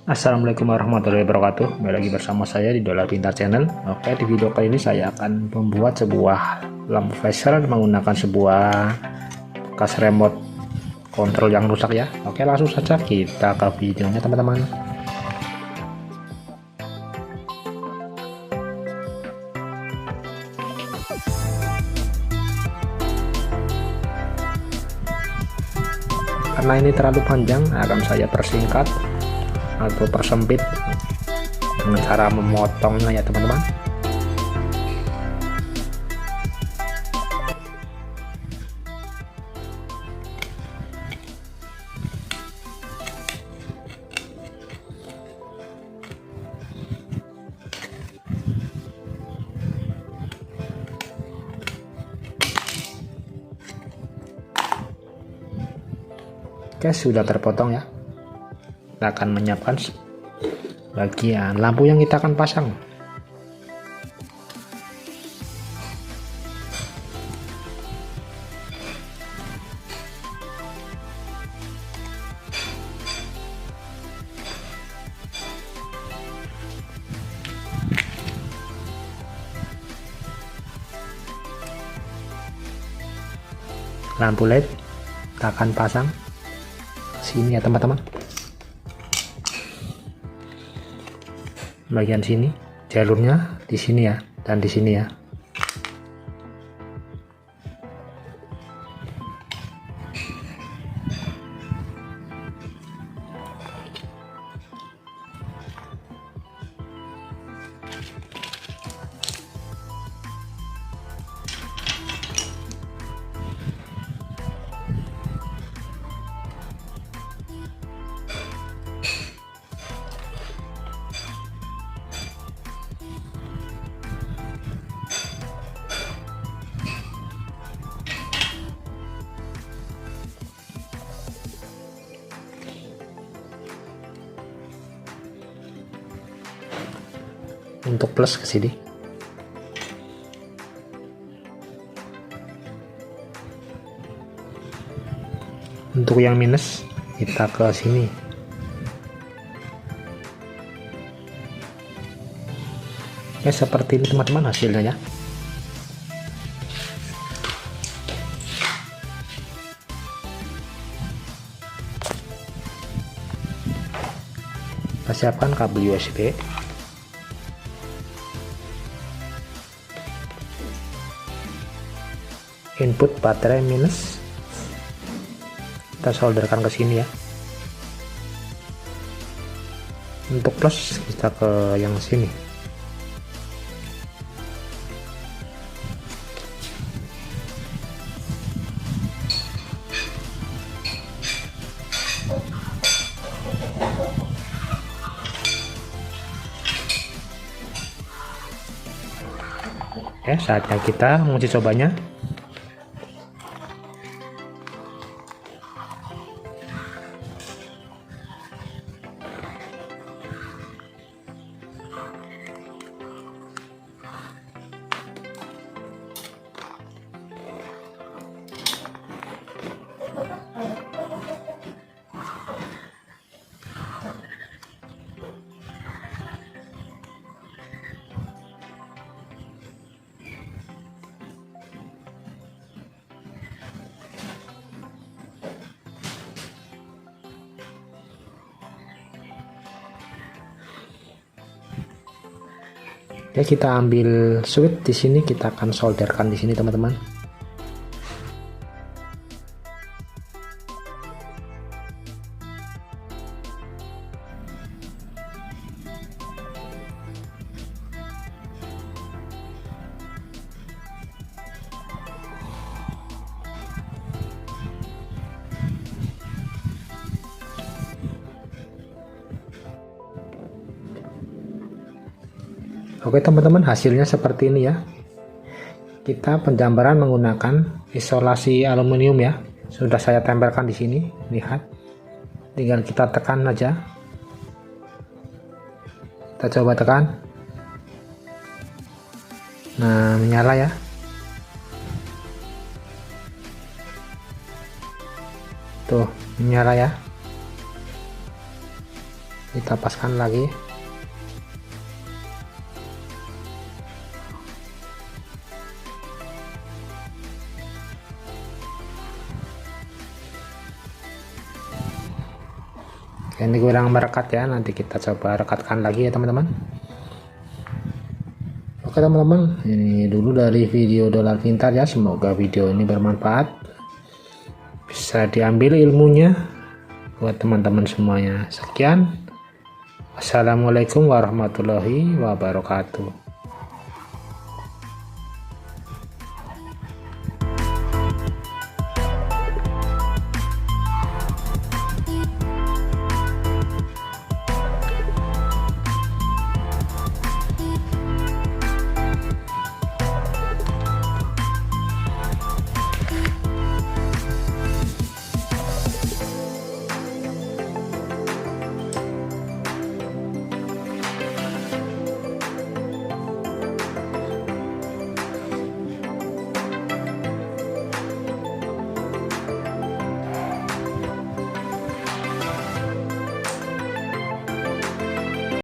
Assalamualaikum warahmatullahi wabarakatuh. Kembali lagi bersama saya di Dolar Pintar Channel. Oke, di video kali ini saya akan membuat sebuah lampu flasher menggunakan sebuah bekas remote kontrol yang rusak ya. Oke, langsung saja kita ke videonya teman-teman. Karena ini terlalu panjang, akan saya persingkat atau persempit dengan cara memotongnya ya teman-teman. Oke, sudah terpotong ya. Kita akan menyiapkan bagian lampu yang kita akan pasang. Lampu LED kita akan pasang sini ya teman-teman. Bagian sini jalurnya di sini ya, dan di sini ya. Untuk plus ke sini. Untuk yang minus kita ke sini. Ya seperti ini teman-teman hasilnya ya. Kita siapkan kabel USB. Input baterai minus kita solderkan ke sini ya. Untuk plus kita ke yang sini. Oke, saatnya kita menguji cobanya. Ya, kita ambil switch di sini, kita akan solderkan di sini teman-teman. Oke teman-teman, hasilnya seperti ini ya. Kita penjambaran menggunakan isolasi aluminium ya. Sudah saya tempelkan di sini, lihat. Tinggal kita tekan aja. Kita coba tekan. Nah, menyala ya. Tuh, menyala ya. kita paskan lagi. Ini kurang merekat ya, nanti kita coba rekatkan lagi ya teman-teman. Oke teman-teman, ini dulu dari video dolar pintar ya, semoga video ini bermanfaat, bisa diambil ilmunya buat teman-teman semuanya. Sekian, wassalamualaikum warahmatullahi wabarakatuh.